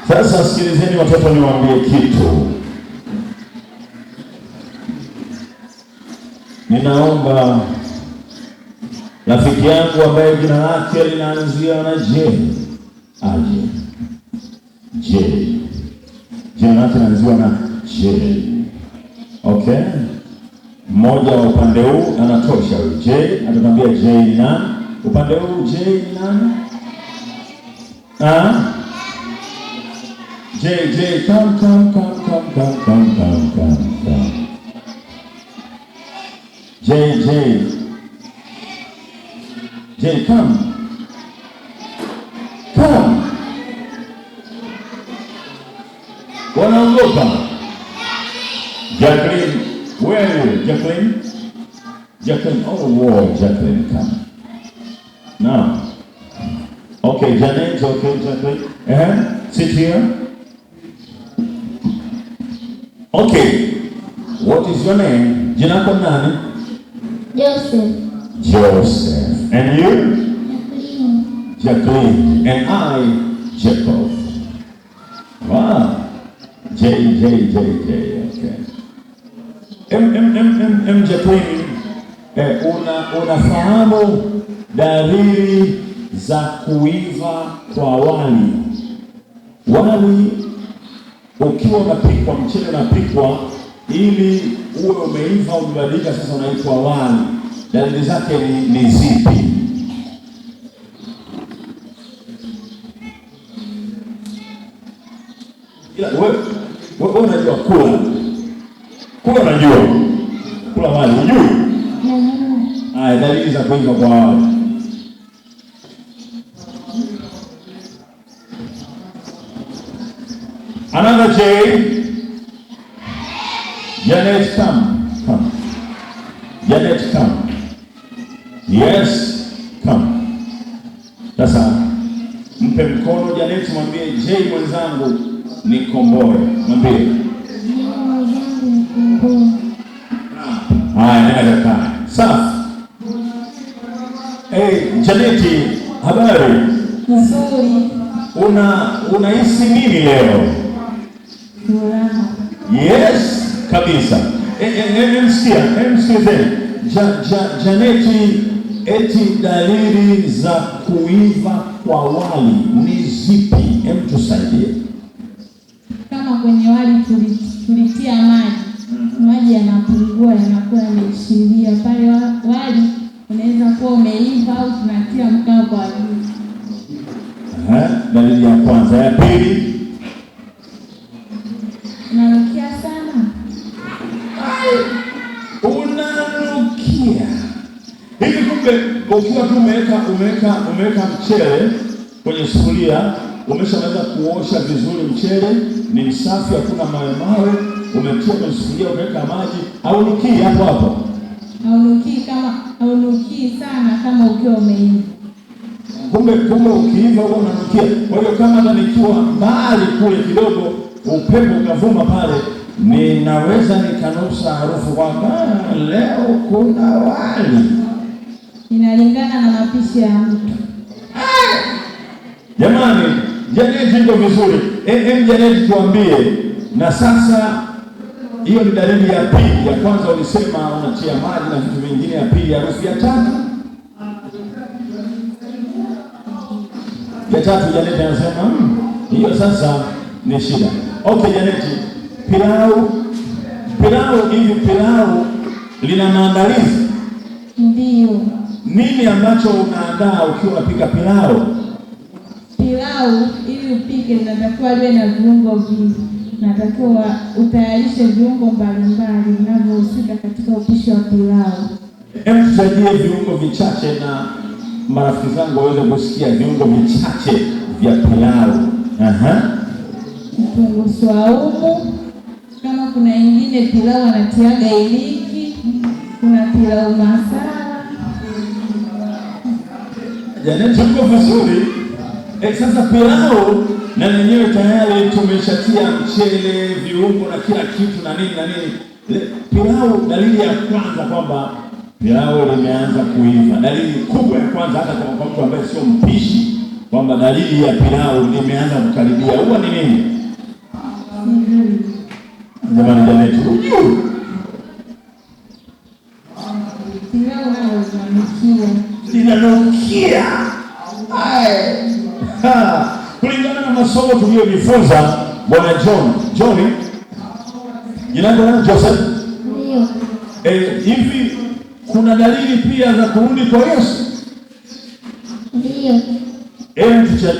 Sasa sikilizeni watoto, niwaambie kitu. Ninaomba rafiki yangu ambaye jina lake linaanzia na J aje. J. Jina lake linaanzia na J. Okay? Mmoja wa upande huu anatosha. J atatuambia J ni nani? Upande huu J ni nani? J, come. J, come. Wanaogopa. Jacqueline, where are you? Jacqueline, oh wow, Jacqueline, come. Now. Okay, Janet, okay, Jacqueline. Sit here. Okay. What is your name? Jina lako nani? Joseph. And you? Jacqueline. And I, Jacob. Wow. J. Okay. Jacqueline. Unafahamu dalili za kuiva kwa wali? Wali ukiwa unapikwa, mchele unapikwa ili uwe umeiva, umebadilika, sasa unaitwa wali. Dalili zake ni zipi? Ila wewe unajua kula unajua kula wali, unajua? Haya, dalili za kuiva kwa wali. Another J. Janet, come. Janet, come. Yes, come. Sasa mpe mkono Janet, mwambie J mwenzangu nikomboe. Mwambie. Haya, nenda kaa. Safi. Janet, habari? Nzuri. Unahisi nini leo? Yes, kabisa. Msikize. Janeti, eti dalili za kuiva kwa wali ni zipi? Tusaidie. Kama kwenye wali tulitia maji yanapungua, yanakuwa yameshiria pale, wali unaweza kuwa umeiva au tunatia mkaa kwa juu. Dalili ya kwanza. Ya pili, unanukia sana. Unanukia hivi. Kumbe ukiwa tu umeweka mchele kwenye sufuria, umeshaweza kuosha vizuri, mchele ni msafi, hakuna mawe, umetia kwenye sufuria, umeweka maji, haunukii hapo. Haunukii sana kama ukiwa umeiva. Kumbe ukiiva huwa unanukia. Kwa hiyo kama hata nikiwa mbali kule kidogo, upepo ukavuma pale, ninaweza nikanusa harufu kwamba leo kuna wali. Inalingana na mapishi ya mtu. Jamani, Janet iko vizuri. Janet, tuambie. Na sasa hiyo ni dalili ya pili. Ya kwanza ulisema unatia maji na vitu vingine, ya pili harufu, ya tatu Janet anasema hiyo sasa ni shida. Okay Janet, pilau lina maandalizi? Ndio. Nini ambacho unaandaa ukiwa unapika pilau? Pilau ili upike inatakiwa liwe na viungo vingi. Natakiwa utayarishe viungo mbalimbali vinavyohusika katika upishi wa pilau. Tusaidie viungo vichache na marafiki zangu waweze kusikia viungo vichache vya pilau. Kitunguu saumu, kama kuna ingine pilau anatiaga iliki, kuna pilau masala. Janet, uko vizuri. Sasa pilau na yenyewe tayari tumeshatia mchele, viungo na kila kitu na nini. Pilau, dalili ya kwanza kwamba pilau limeanza kuiva, dalili kubwa ya kwanza, hata kwa mtu ambaye sio mpishi, kwamba dalili ya pilau limeanza kukaribia, huwa ni nini? Jamani, Janeti, hujui? Pilau nao linanukia. Kulingana na masomo tuliyojifunza, Bwana John jina lake Joseph, ndio hivi kuna dalili pia za kurudi kwa Yesu? Ndio.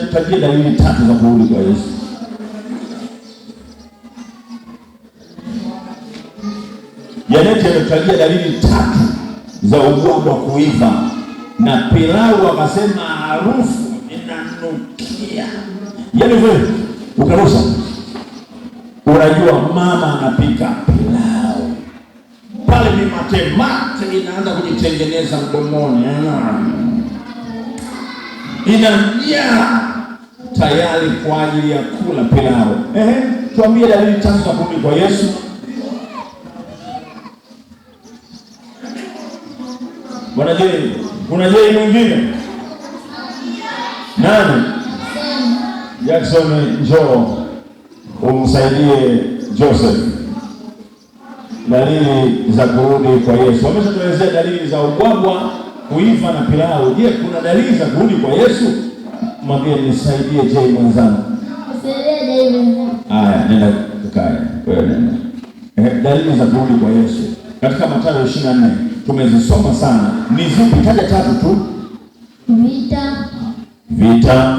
Tutajie dalili 3 za kurudi kwa Yesu. Janeti ametajia dalili 3 za ubwabwa kuiva, na pilau akasema harufu inanukia. Yaani wewe ukarusa, unajua mama anapika pilau pale, ni mate inaanza kujitengeneza mdomoni, inajaa tayari kwa ajili ya kula pilau. Tuambie dalili 3 za kurudi kwa Yesu. Bwana Jei, kuna Jei mwingine? Nani? Jackson, njoo umsaidie Joseph. Dalili za kurudi kwa Yesu. Wameshatuelezea dalili za ubwabwa, kuiva na pilau. Je, kuna dalili za kurudi kwa Yesu? Mwambie nisaidie Jei mwenzangu. Nisaidie Jei mwenzangu. Haya, nenda tukae. Wewe nenda. Dalili za kurudi kwa Yesu. Katika Mathayo 24 tumezisoma sana. Ni zipi? Taja 3 tu. Vita. Vita.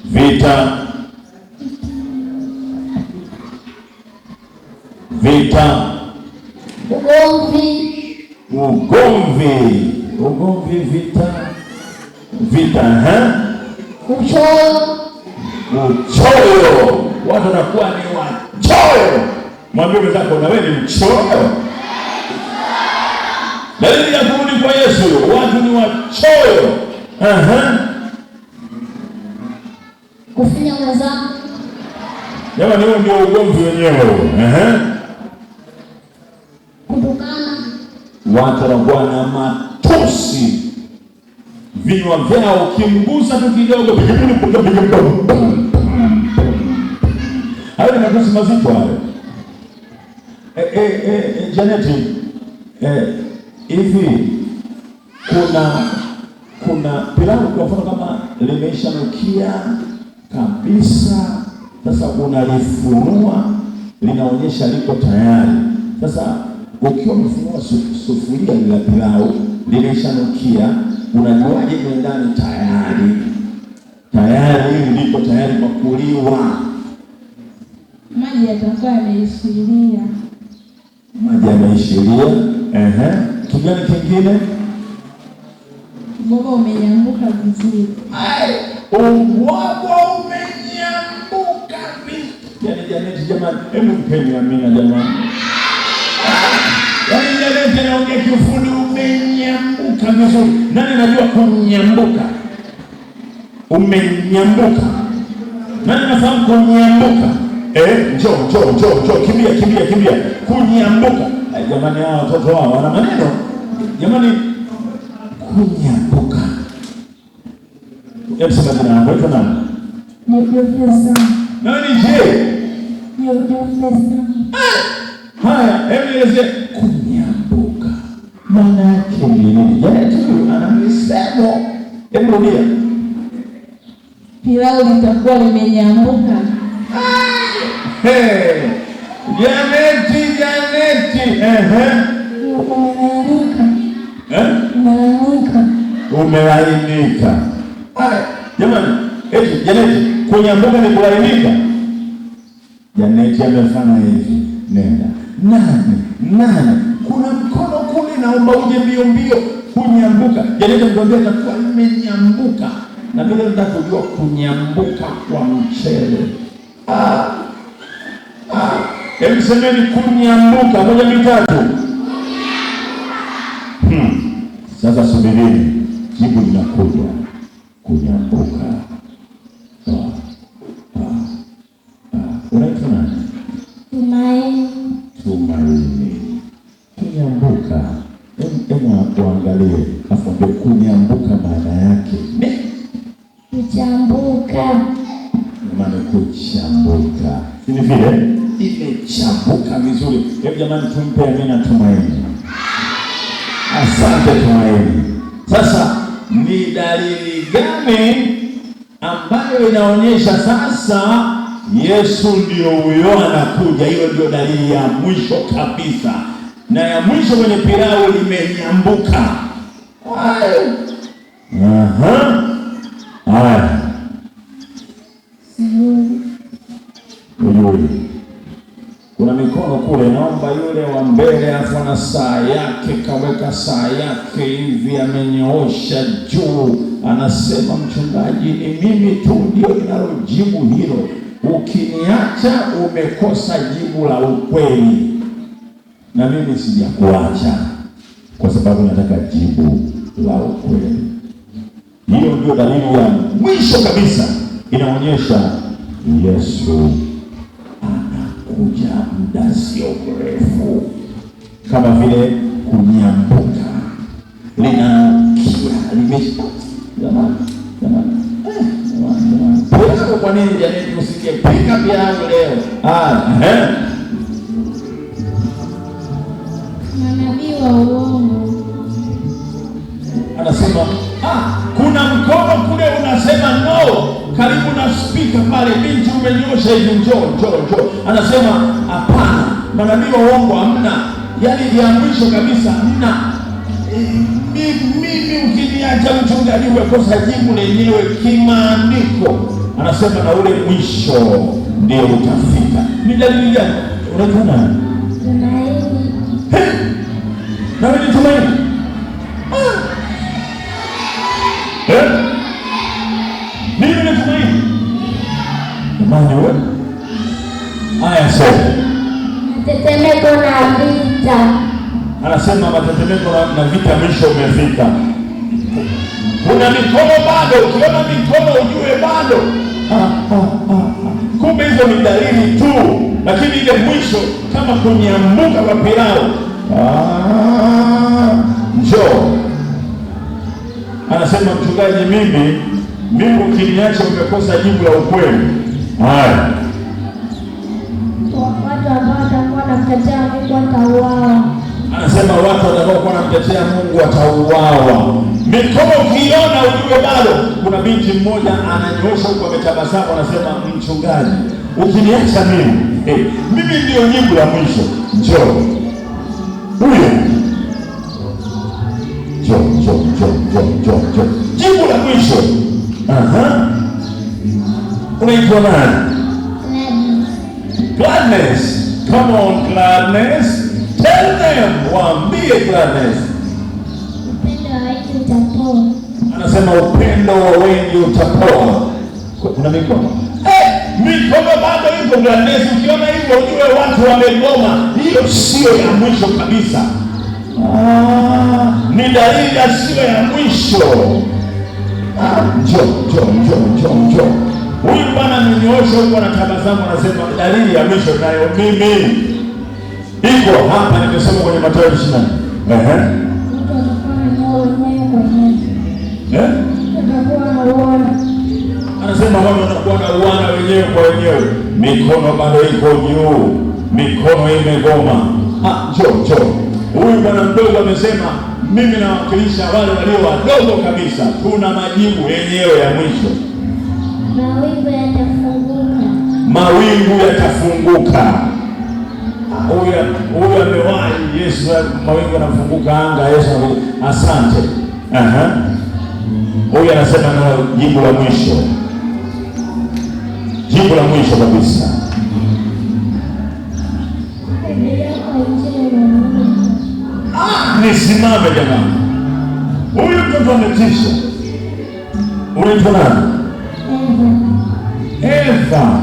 Vita. Vita. Ugomvi. Vita. Vita, uchoyo. Watu wanakuwa ni wachoyo. Mwambie mwenzako, na wewe ni mchoyo. Dalili ya kurudi kwa Yesu, watu ni wachoyo. Kufinya mwenzako. Jamani, huo ndio ugomvi wenyewe. Kutukana. Watu wanakuwa na matusi, vinywa vyao ukimgusa tu kidogo, hayo ni matusi mazito hayo. Janeti, hivi kuna pilau kwa mfano kama limeshanukia kabisa, sasa unalifunua, linaonyesha liko tayari. Sasa ukiwa umefunua sufuria la pilau limeshanukia, unajuaje ni ndani tayari liko tayari kwa kuliwa? Maji yatakuwa yameishiria. Maji yameishiria. Kijani kingine, ubwabwa umenyambuka vizuri. Ubwabwa umenyambuka vizuri. Janeti, jamani, hebu mpeni amina jamani. Janeti anaongea kiufundi, umenyambuka vizuri. Nani anajua kunyambuka? Umenyambuka. Nani anafahamu kunyambuka? Njoo, kimbia. Kunyambuka. Jamani, hao watoto hao wana maneno. Jamani, kunyambuka. Hebu sema jina lako, wewe nani? Nani je? Haya, hebu eleze kunyambuka. Maana yake nini? Janeti ana misemo. Hebu rudia. Pilau litakuwa limenyambuka. Janeti. Umelainika. Jamani, Janeti, kunyambuka ni kulainika. Janeti amefanya hivi. Nenda. Nani? Kuna mkono kule, naomba uje mbio. Kunyambuka. Janeti mkwambia atakuwa imenyambuka. Na vile nataka kujua kunyambuka kwa mchele. Hebu semeni kunyambuka. 1, 2, 3. Sasa subirini, jibu linakuja. Kunyambuka. Unaitwa nani? Jamani, kuchambuka ni vile imechambuka vizuri. Hebu jamani, tumpe Amina Tumaini. Asante Tumaini. Sasa ni dalili gani ambayo inaonyesha sasa Yesu ndio huyo anakuja? Hiyo ndio dalili ya mwisho kabisa, na ya mwisho kwenye pilau limenyambuka. Haya, kuna mikono kule, naomba yule wa mbele afu na saa yake, kaweka saa yake hivi, amenyoosha juu, anasema mchungaji, ni mimi tu ndio ninalojibu hilo. Ukiniacha umekosa jibu la ukweli, na mimi sijakuacha kwa sababu nataka jibu la ukweli. Hiyo ndio dalili ya mwisho kabisa, inaonyesha Yesu anakuja muda sio mrefu, kama vile kunyambuka linakia limesha. Jamani, kwa nini jamani msikie pika pia leo? Manabii wa uongo anasema kuna mkono kule unasema no, karibu na spika pale, binti umenyosha hivi, njoo. Anasema hapana, manabii wa uongo hamna. Yaani ya mwisho kabisa hamna. Mimi ukiniacha mchungaji umekosa jibu lenyewe kimaandiko. Anasema na ule mwisho ndio utafika. Ni dalili gani? Unaona? Tumaini. Na wewe Tumaini? Mimi ni Tumaini. Jamani wewe? Haya sasa. Matetemeko na vita. Anasema matetemeko na vita mwisho umefika. Kuna mikono bado, ukiona mikono ujue bado. Kumbe hizo ni dalili tu, lakini ile mwisho kama kunyambuka kwa pilau. Njoo. Anasema mchungaji, mimi ukiniacha umekosa jibu la ukweli. Haya. Watu ambao watakuwa wanamtetea Mungu watauawa. Anasema watu watakaokuwa wanamtetea Mungu watauawa. Mikono ukiona ujue bado. Kuna binti mmoja ananyosha huko ametabasamu, anasema mchungaji, ukiniacha mimi ndio jibu la mwisho. Njoo. Huyo. Njoo. Jibu la mwisho. Unaitwa nani? Gladness. Come on Gladness. Tell them, waambie Gladness. Upendo wa wengi utapoa. Anasema upendo wa wengi utapoa. Kuna mikono? Mikono bado ipo Gladness. Ukiona hivyo ujue watu wamegoma. Hiyo sio ya mwisho kabisa. Ni dalili ya sio ya mwisho. Njoo. Huyu bwana amenyoosha huko anatabasamu, anasema dalili ya mwisho nayo mimi iko hapa, nimesema kwenye Mathayo 24. Anasema wao wanakuwa na uana wenyewe kwa wenyewe. Mikono bado iko juu, mikono imegoma. Njoo. Huyu bwana mdogo amesema mimi nawakilisha wale walio wadogo kabisa, tuna majibu yenyewe ya mwisho. Mawingu yatafunguka. Huyu amewahi Yesu, mawingu yanafunguka anga, Yesu asante. Huyu anasema na jibu la mwisho. Jibu la mwisho kabisa. Nisimame jamani. Huyu mtoto ametisha. Unaitwa nani? Eva.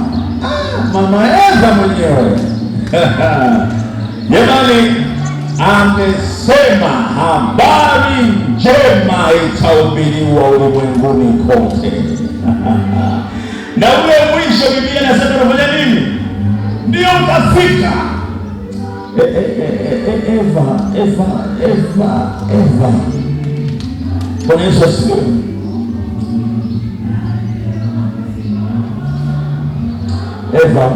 Mama Eva mwenyewe. Jamani, amesema habari njema itahubiriwa ulimwenguni kote. Na ule mwisho Biblia inasema unafanya nini? Ndio utafika. Eva. Bwana Yesu asifiwe. Eva,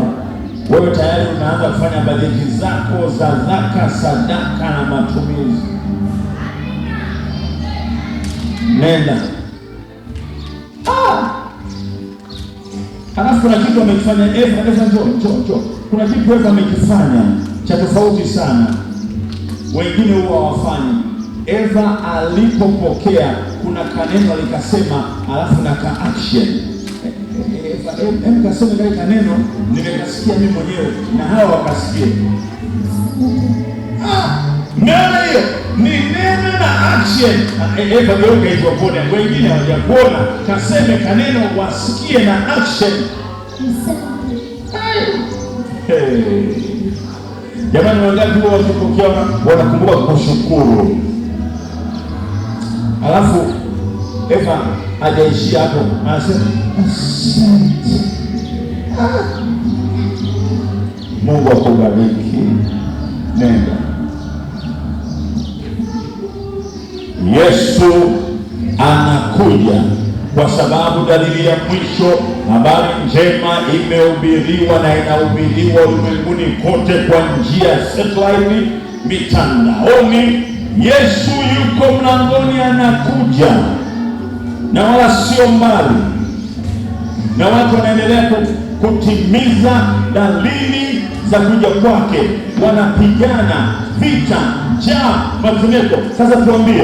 wewe tayari unaanza kufanya bajeti zako za zaka, sadaka na matumizi. Nenda. Halafu kuna kitu amekifanya Eva. Njoo. Kuna kitu Eva amekifanya cha tofauti sana, wengine huwa hawafanyi. Eva alipopokea, kuna kaneno alikasema, alafu na ka action. Eva kasema kile kaneno, nimekasikia mimi mwenyewe na hawa wakasikia. Neno hiyo ni neno na action. Eva geuka hizo pone, wengine hawajakuona, kaseme kaneno wasikie na action. Jamani, wangapi wao wakipokea wanakumbuka kushukuru? Alafu Eva hajaishia hapo, anasema asante. Mungu akubariki. Nenda. Yesu anakuja kwa sababu dalili ya mwisho, habari njema imehubiriwa na inahubiriwa ulimwenguni kote kwa njia ya satellite, mitandaoni. Yesu yuko mlangoni, anakuja na wala sio mbali, na watu wanaendelea kutimiza dalili za kuja kwake, wanapigana vita, njaa, matetemeko. Sasa tuambie,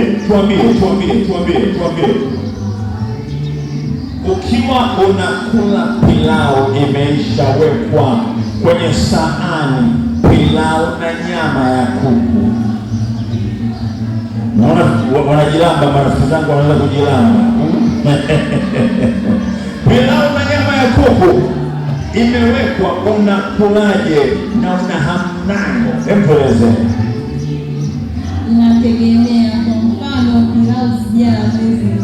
ukiwa unakula pilau imeishawekwa kwenye sahani, pilau na nyama ya kuku, naona wanajilamba, marafiki zangu wanaweza kujilamba. Pilau na nyama ya kuku imewekwa, unakulaje na una hamu nayo? Emboleze. Inategemea. Kwa mfano pilau sijala mwezi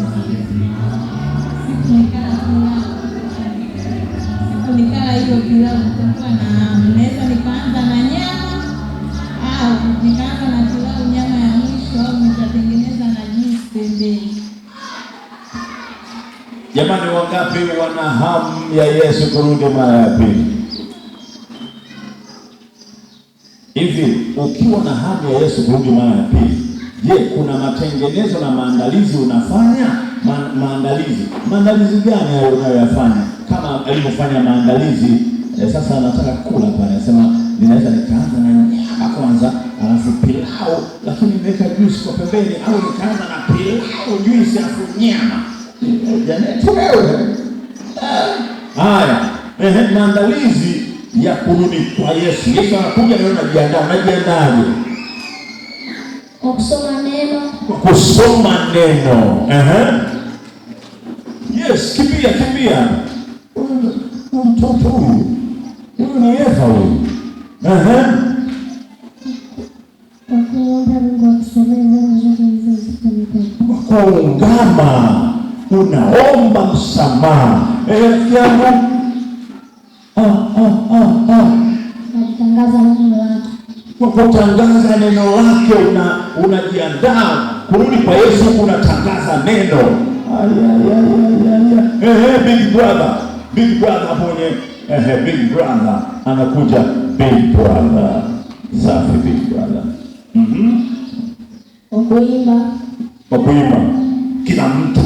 nikala hiyo pilau nitakuwa na hamu. Naweza nikaanza na nyama au nikaanza na pilau nyama ya mwisho, au nitatengeneza na juice pembeni. Jamani, wangapi wana hamu ya Yesu kurudi mara ya pili? Hivi ukiwa na hamu ya Yesu kurudi mara ya pili, je, kuna matengenezo na maandalizi unafanya? Maandalizi gani hayo unayoyafanya? Kama alivyofanya maandalizi sasa anataka kula pale, anasema ninaweza nikaanza na nyama kwanza, alafu pilau, lakini nimeweka juice kwa pembeni, au nikaanza na pilau, juice alafu nyama. Janeti wewe. Haya, maandalizi ya kurudi kwa Yesu. Yesu anakuja na wewe unajiandaje? Kusoma neno. Yes, kimbia. Mtoto huyu ni Eva huyu. Kuungama, unaomba msamaha. Kwa kutangaza neno lake, unajiandaa kurudi kwa Yesu, unatangaza neno. Big brother mwenye big brother anakuja. Big brother safi, big brother. Kuimba kila mtu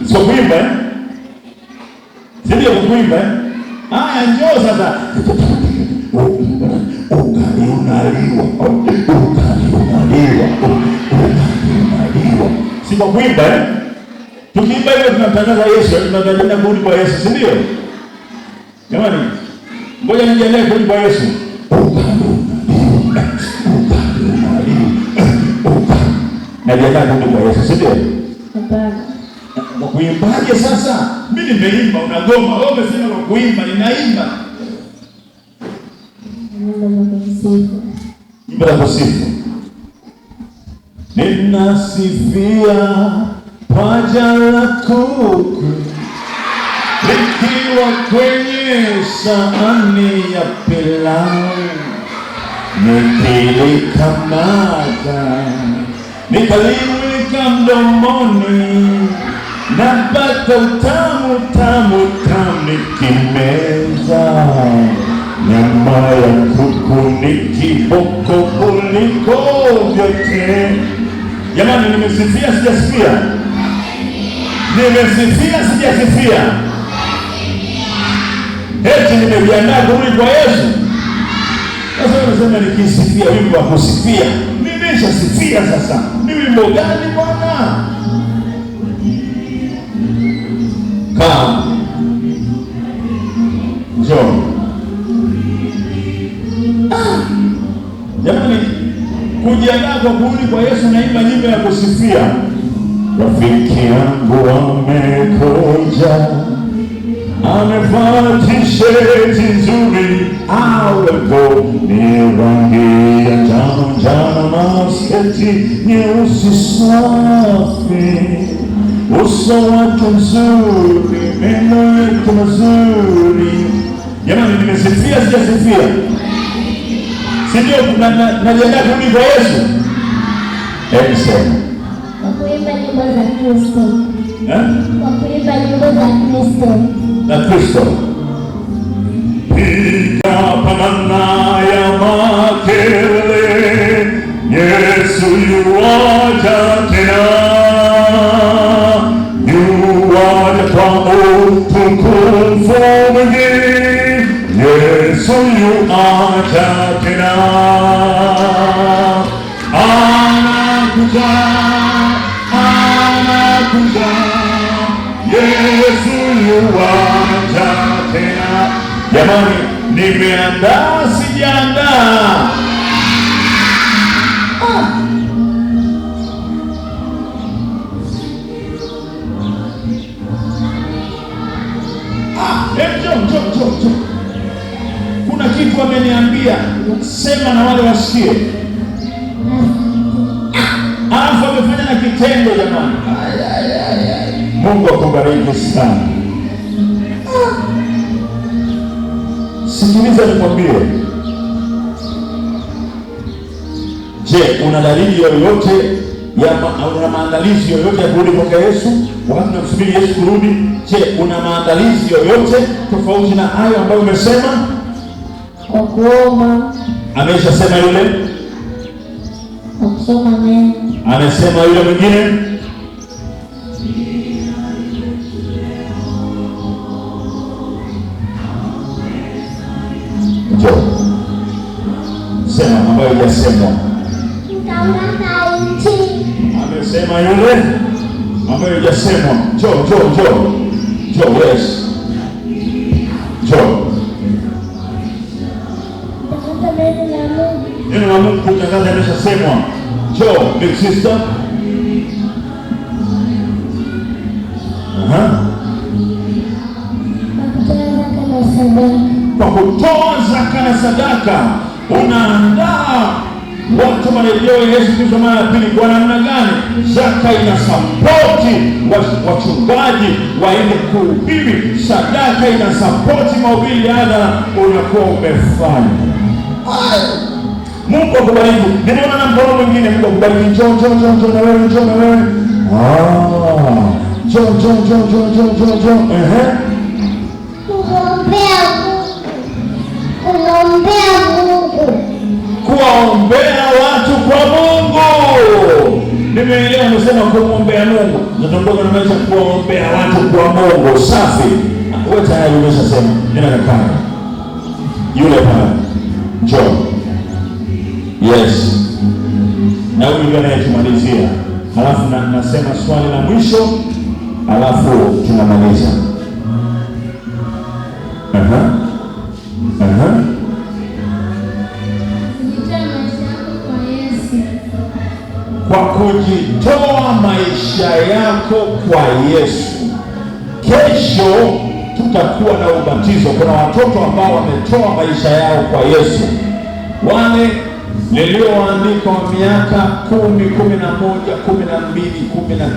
sio kuimba, sio kuimba. Haya, njoo sasa. Ugali unaliwa. Si kwa kuimba. Tukiimba hivyo tunatangaza Yesu, tunatangaza kurudi kwa Yesu, si ndio? Jamani, ngoja niendelee kurudi kwa Yesu. Najiandaa kurudi kwa Yesu, si ndio? Kwa kuimbaje sasa? Mimi nimeimba, unagoma. Wewe umesema kwa kuimba, ninaimba. Nyimbo za kusifu. Ninasifia paja la kuku likiwa kwenye sahani ya pilau, nikilikamata nikaliweka mdomoni, napata utamu tamu tamu nikimeza. Nyama ya kuku ni kiboko kuliko vyote. Jamani, nimesifia sijasifia? Nimesifia sijasifia? Eti nimejiandaa kurudi kwa Yesu. Sasa unasema nikisifia wimbo wa kusifia. Nimeshasifia sasa. Ni wimbo gani bwana? Kaa. Njoo. Jamani, kujiandaa kwa kurudi kwa Yesu, naimba nyimbo ya kusifia. Rafiki yangu amekuja, amevaa tisheti nzuri, awepo ni rangi ya njano njano na sketi nyeusi safi, uso wake mzuri, meno yake mazuri. Jamani, nimesifia sijasifia? Sijui najiandaa kurudi kwa Yesu. Hebu sema. Kwa kuimba nyimbo za Kristo. Kwa kuimba nyimbo za Kristo. Na Kristo. Piga panana ya makelele, Yesu yuaja tena. Yuaja kwa utukufu mwingi, Yesu yuaja tena. Anakuja, anakuja, Yesu yuaja tena. Jamani, nimeandaa sijaandaa? Njoo. Kuna kitu ameniambia, sema na wale wasikie. Alafu amefanya na kitendo jamani. Mungu akubariki sana. Sikiliza nikwambie. Je, una dalili yoyote una maandalizi yoyote ya kurudi kwa Yesu? Wakati unamsubiri Yesu kurudi, je, una maandalizi yoyote tofauti na hayo ambayo umesema? Kwa kuomba. Ameshasema yule. Kwa kusoma neno. Amesema yule mwingine. Njoo. Sema ambayo hujasema. Nitaona nchi. Amesema yule ambayo hujasema. Njoo, yes. Njoo. Neno la Mungu kutangaza ameshasemwa. Njoo, big sister. Kwa kutoa zaka na sadaka unaandaa watu marejeo ya Yesu Kristo mara ya pili. Kwa namna gani? Zaka ina sapoti wachungaji waende kuhubiri, sadaka ina sapoti mahubiri hadhara unakuwa umefanya. Mungu akubariki. Nimeona na mkono mwingine. Mungu akubariki. Njoo na wewe. Njoo. Kuwaombea watu kwa Mungu. Nimeelewa umesema kumwombea Mungu. Natondoka na maisha kuwaombea watu kwa Mungu. Safi. Wewe tayari umeshasema. Nina nakana. Yule pale. Njoo. Yes. Na huyu ndio anayetumalizia. Halafu nasema swali la mwisho. Halafu tunamaliza. Kwa kujitoa maisha yako kwa Yesu. Kesho tutakuwa na ubatizo. Kuna watoto ambao wametoa maisha yao kwa Yesu. Wale nilioandikwa miaka 10, 11, 12, 13,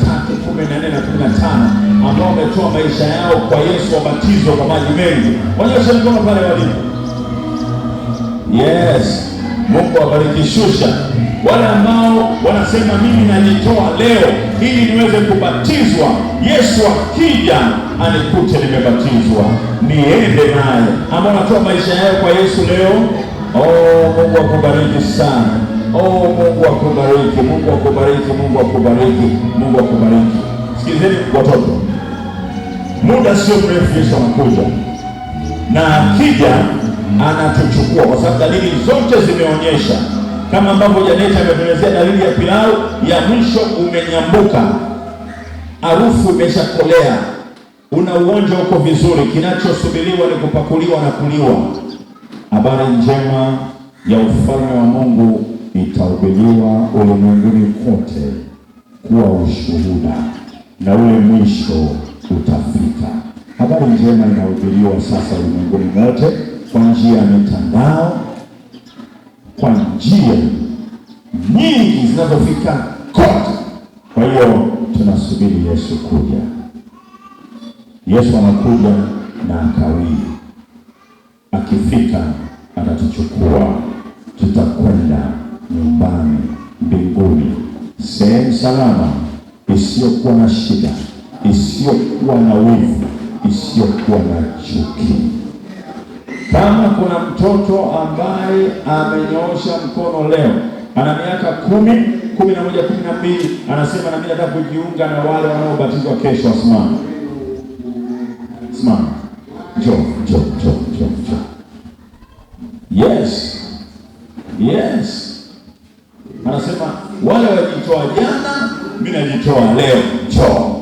14 na 15 ambao wametoa maisha yao kwa Yesu, wabatizo kwa maji mengi. Wanyoshe mkono pale walipo. Yes. Mungu awabariki. Shusha wale ambao wanasema mimi najitoa leo ili niweze kubatizwa, Yesu akija anikute nimebatizwa, niende naye. Ambao wanatoa maisha yao kwa Yesu leo, Mungu akubariki sana. Mungu akubariki, Mungu akubariki, Mungu akubariki, Mungu akubariki. Sikizeni watoto, muda sio mrefu Yesu anakuja, na akija anatuchukua, kwa sababu dalili zote zimeonyesha. Kama ambavyo Janeta ametuelezea dalili ya pilau ya mwisho, umenyambuka, harufu imeshakolea, una uonjo uko vizuri, kinachosubiriwa ni kupakuliwa na kuliwa. Habari njema ya ufalme wa Mungu itahubiriwa ulimwenguni kote kuwa ushuhuda, na ule mwisho utafika. Habari njema inahubiriwa sasa ulimwenguni mote kwa njia ya mitandao, kwa njia nyingi zinazofika kote. Kwa hiyo tunasubiri Yesu kuja. Yesu anakuja na akawii. Akifika atatuchukua, tutakwenda nyumbani mbinguni, sehemu salama, isiyokuwa na shida, isiyokuwa na wivu, isiyokuwa na chuki. Kama kuna mtoto ambaye amenyoosha mkono leo, ana miaka 10, 11, 12, anasema na mimi nataka kujiunga na wale wanaobatizwa kesho, asimame. Simama. Njoo. Yes. Anasema wale wajitoa jana, mimi najitoa leo. Njoo.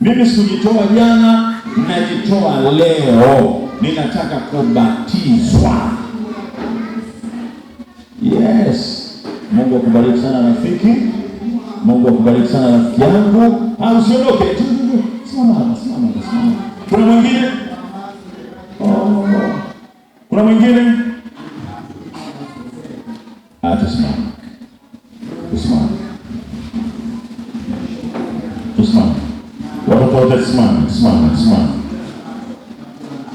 Mimi sikujitoa jana, najitoa leo. Ninataka kubatizwa. Yes. Mungu akubariki sana rafiki. Mungu akubariki sana rafiki yangu. Usiondoke. Simama. Kuna mwingine? Kuna mwingine? Tusimame. Watoto wote simama.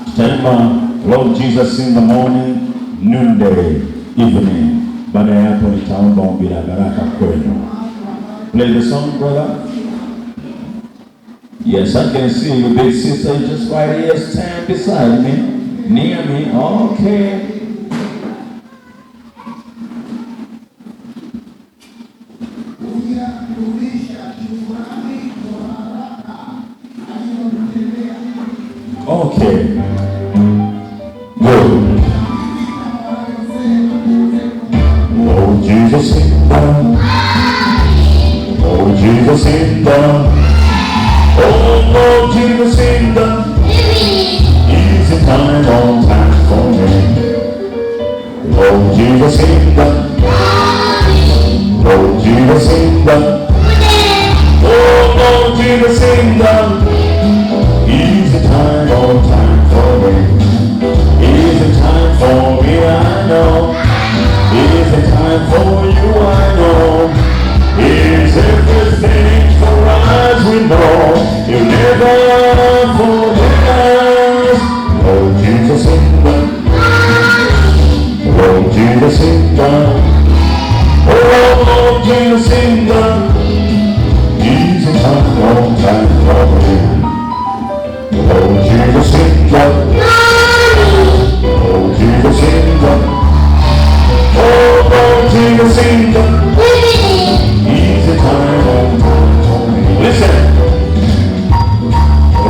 Tutaimba Lord Jesus in the morning, noonday, evening. Baada ya hapo nitaomba ombi la baraka kwenu. Play the song, brother. Yes, I can see you, big sister. You just right here, stand beside me, near me. Okay. Okay. Good. Oh, Jesus in the. Oh, Jesus in the. Oh, Jesus in the. Easy time, on time for me. Oh, Jesus in the. Oh, Jesus in the. Oh, Jesus in the. Easy time, on time for me. Easy time for me, I know. Easy time for you, I know. Is everything for us, we know. You never forget us. Oh, Jesus in the. Oh, Jesus in the. Oh, Jesus in the. Easy time, on time for me. Oh, Jesus in the. Oh, Jesus in the. Oh, Jesus in the. Easy time, on time for me. Listen.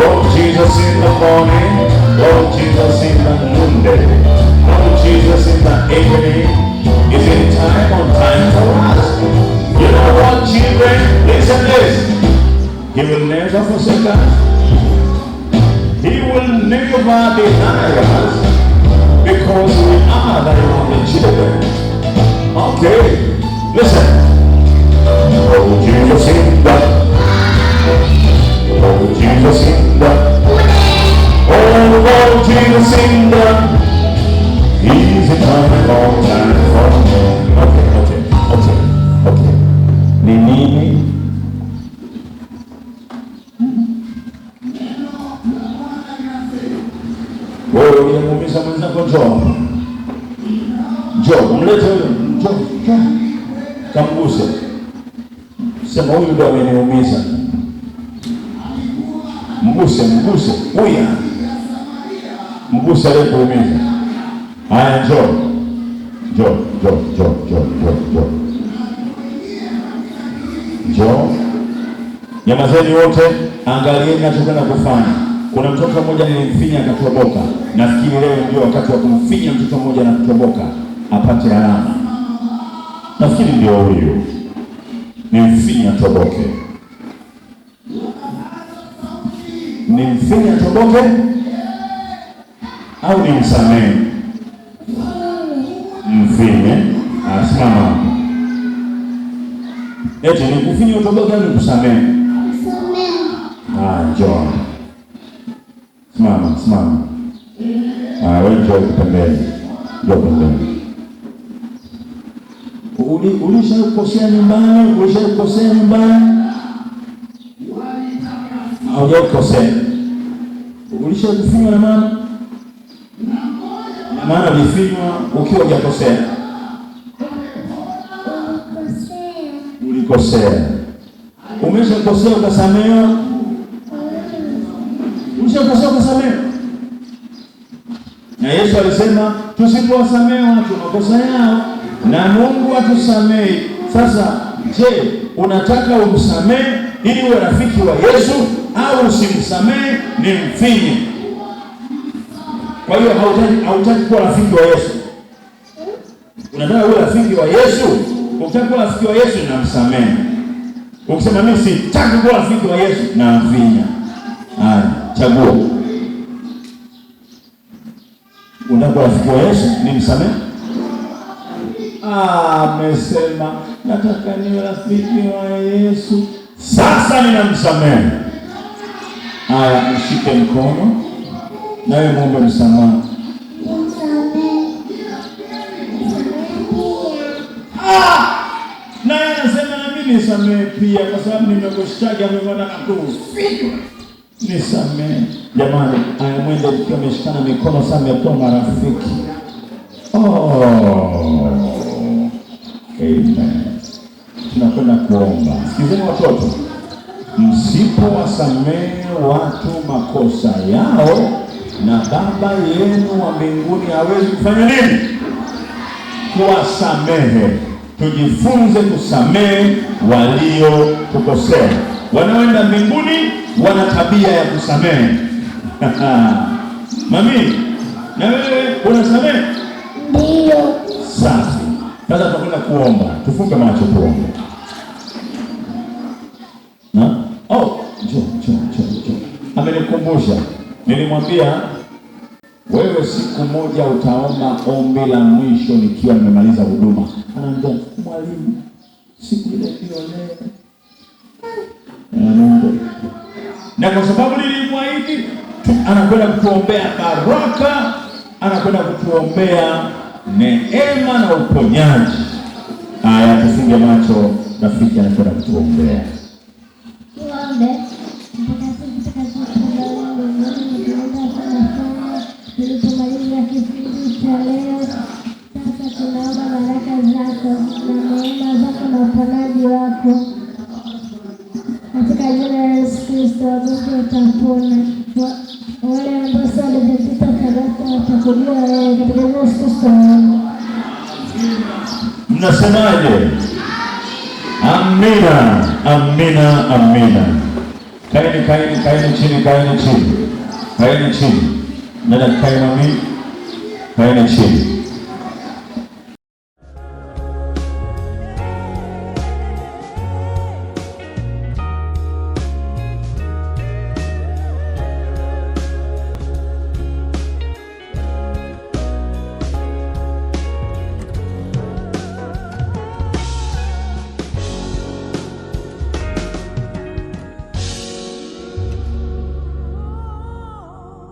Oh, Jesus in the morning. Oh, Jesus in the noonday. Oh, Jesus in the evening. Is it time, on time for us? You know what, children? Listen this. He will never forsake us. He will never Mguse mwenzako, njoo. Njoo, mlete huyo. Njoo. Kamguse. Sema huyu ndio ameniumiza. Mguse. Huyu. Mguse aliyekuumiza. Haya, njoo. Njoo. Nyamazeni wote, angalieni ninachokwenda kufanya. Kuna mtoto mmoja nilimfinya akatoboka. Nafikiri leo ndio wakati wa kumfinya mtoto mmoja na kutoboka apate alama. Nafikiri ndio huyu. Nimfinya toboke. Nimfinya toboke au nimsamehe? Mfinye. Simama. Eti nikufinya utoboke au nikusamehe? Njoo. Simama. Wewe njoo pembeni. Ulishakosea nyumbani? Haujakosea. Ulishakufinywa na mama? Na maana ulifinywa ukiwa hujakosea. Ulikosea. Umeshakosea ukasamehewa? Ushakosea ukasamehewa? Na Yesu alisema tusipowasamehe watu makosa yao na Mungu atusamehe. Sasa je, unataka umsamehe ili uwe rafiki wa Yesu au usimsamehe ni mfinye? Kwa hiyo hautaki kuwa rafiki wa Yesu. Unataka uwe rafiki wa Yesu. Ukitaka kuwa rafiki wa Yesu na msamehe. Ukisema mimi sitaki kuwa rafiki wa Yesu na mfinya. Chagua. Unataka kuwa rafiki wa Yesu ni msamehe? Amesema nataka niwe rafiki wa Yesu. Sasa ninamsamehe. Mshike mkono. Nawe muombe msamaha. Naye anasema na mimi nisamehe pia kwa sababu nimekushtaki amemwona nakuu. Nisamehe. Jamani, mwende mkiwa ameshikana mikono sasa mmekuwa marafiki. Amen. Tunakwenda kuomba. Sikizeni watoto. Msipowasamehe watu makosa yao, na Baba yenu wa mbinguni hawezi kufanya nini? Kuwasamehe. Tujifunze kusamehe walio tukosea. Wanaoenda mbinguni wana tabia ya kusamehe. Mami, na wewe unasamehe? Ndio. Safi. Sasa tutakwenda kuomba. Tufunge macho tuombe. Njoo. Amenikumbusha. Nilimwambia wewe siku moja utaomba ombi la mwisho nikiwa nimemaliza huduma. Anaambia mwalimu, siku ile ndio leo. Na kwa sababu nilimwahidi, anakwenda kutuombea baraka, anakwenda kutuombea neema na uponyaji. Tufunge macho, rafiki anakwenda kutuombea. Tuombe. Tulipomaliza kipindi cha leo, sasa tunaomba baraka zako na neema zako na uponaji wako. Katika jina la Yesu Kristo, wagonjwa watapona. Wale ambao sasa wamepita sadaka watakujua wewe katika jina la Yesu Kristo. Mnasemaje? Amina. Kaeni chini. Nenda kaeni chini.